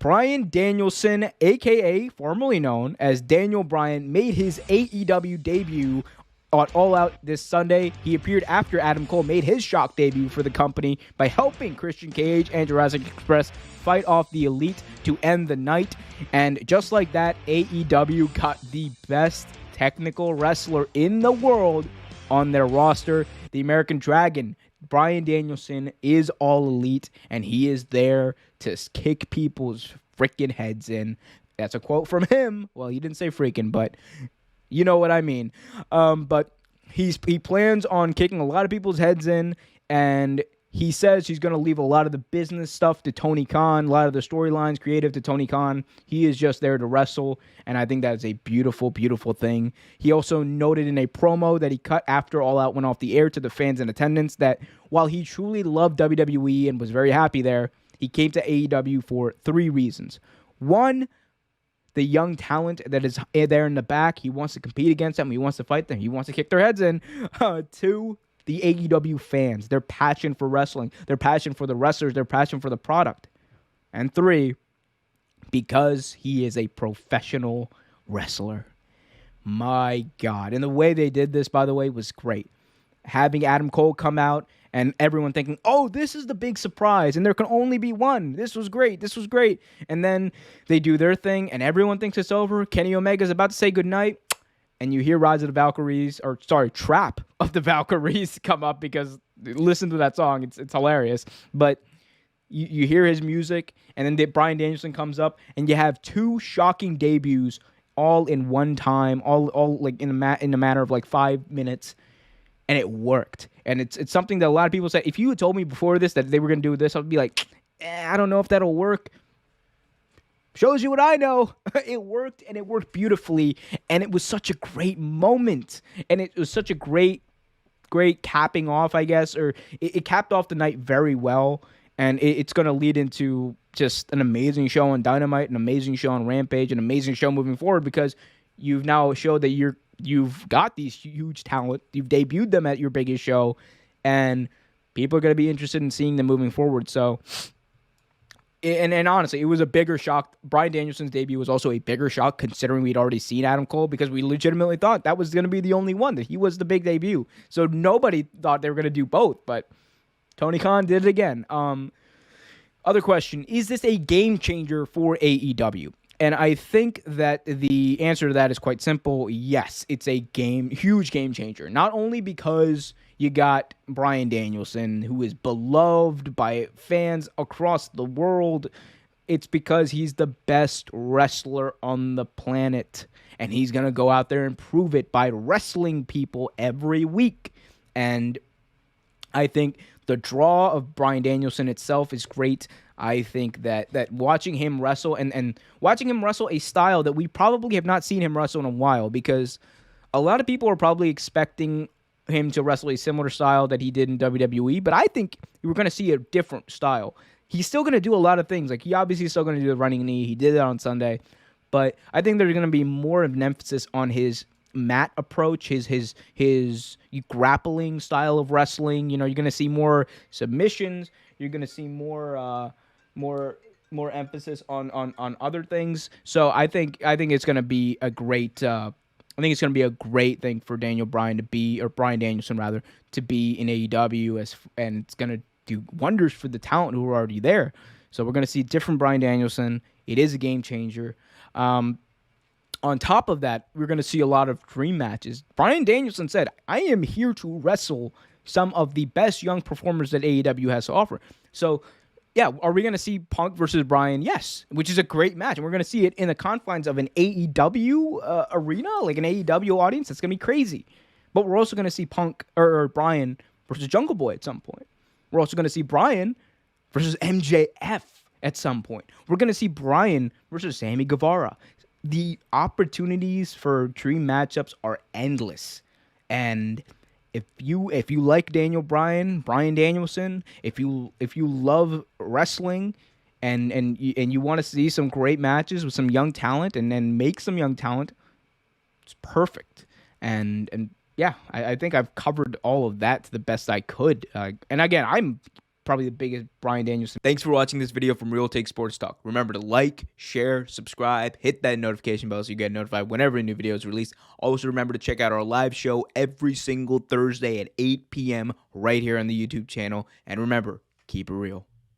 Bryan Danielson, a.k.a. formerly known as Daniel Bryan, made his AEW debut on All Out this Sunday. He appeared after Adam Cole made his shock debut for the company by helping Christian Cage and Jurassic Express fight off the Elite to end the night. And just like that, AEW got the best technical wrestler in the world on their roster, the American Dragon. Bryan Danielson is all elite, and he is there to kick people's freaking heads in. That's a quote from him. Well, he didn't say freaking, but you know what I mean. But he plans on kicking a lot of people's heads in, and he says he's going to leave a lot of the business stuff to Tony Khan, a lot of the storylines creative to Tony Khan. He is just there to wrestle, and I think that is a beautiful, beautiful thing. He also noted in a promo that he cut after All Out went off the air to the fans in attendance that while he truly loved WWE and was very happy there, he came to AEW for 3 reasons. 1, the young talent that is there in the back. He wants to compete against them. He wants to fight them. He wants to kick their heads in. 2, the AEW fans, their passion for wrestling, their passion for the wrestlers, their passion for the product. And 3, because he is a professional wrestler. My God. And the way they did this, by the way, was great. Having Adam Cole come out and everyone thinking, oh, this is the big surprise, and there can only be one. This was great. This was great. And then they do their thing, and everyone thinks it's over. Kenny Omega's about to say goodnight. And you hear Rise of the Valkyries, Trap of the Valkyries come up because listen to that song. It's hilarious. But you hear his music, and then Bryan Danielson comes up, and you have 2 shocking debuts all in one time, all like in a matter of like 5 minutes, and it worked. And it's something that a lot of people say. If you had told me before this that they were going to do this, I'd be like, I don't know if that'll work. Shows you what I know. It worked, and it worked beautifully, and it was such a great moment, and it was such a great capping off, I guess, or it capped off the night very well, and it's going to lead into just an amazing show on Dynamite, an amazing show on Rampage, an amazing show moving forward, because you've now showed that you've got these huge talent, you've debuted them at your biggest show, and people are going to be interested in seeing them moving forward, so... And honestly, it was a bigger shock. Bryan Danielson's debut was also a bigger shock considering we'd already seen Adam Cole, because we legitimately thought that was going to be the only one, that he was the big debut. So nobody thought they were going to do both, but Tony Khan did it again. Other question, is this a game changer for AEW? And I think that the answer to that is quite simple. Yes, it's a huge game changer. Not only because you got Bryan Danielson, who is beloved by fans across the world, it's because he's the best wrestler on the planet. And he's going to go out there and prove it by wrestling people every week. And I think the draw of Bryan Danielson itself is great. I think that watching him wrestle and watching him wrestle a style that we probably have not seen him wrestle in a while, because a lot of people are probably expecting him to wrestle a similar style that he did in WWE, but I think we're going to see a different style. He's still going to do a lot of things. Like, he obviously is still going to do the running knee. He did it on Sunday, but I think there's going to be more of an emphasis on his mat approach, his grappling style of wrestling. You know, you're going to see more submissions. You're going to see more emphasis on other things. So I think it's going to be a great. I think it's going to be a great thing for Bryan Danielson rather, to be in AEW, and it's going to do wonders for the talent who are already there. So we're going to see different Bryan Danielson. It is a game changer. On top of that, we're going to see a lot of dream matches. Bryan Danielson said, I am here to wrestle some of the best young performers that AEW has to offer. So, yeah, are we going to see Punk versus Bryan? Yes, which is a great match. And we're going to see it in the confines of an AEW arena, like an AEW audience. It's going to be crazy. But we're also going to see Punk or Bryan versus Jungle Boy at some point. We're also going to see Bryan versus MJF at some point. We're going to see Bryan versus Sammy Guevara. The opportunities for dream matchups are endless. And if you like Bryan Danielson, if you love wrestling and you want to see some great matches with some young talent and then make some young talent, it's perfect. And yeah, I think I've covered all of that to the best I could. And again, I'm probably the biggest Bryan Danielson. Thanks for watching this video from Real Take Sports Talk. Remember to like, share, subscribe, hit that notification bell so you get notified whenever a new video is released. Also remember to check out our live show every single Thursday at 8 p.m. right here on the YouTube channel. And remember, keep it real.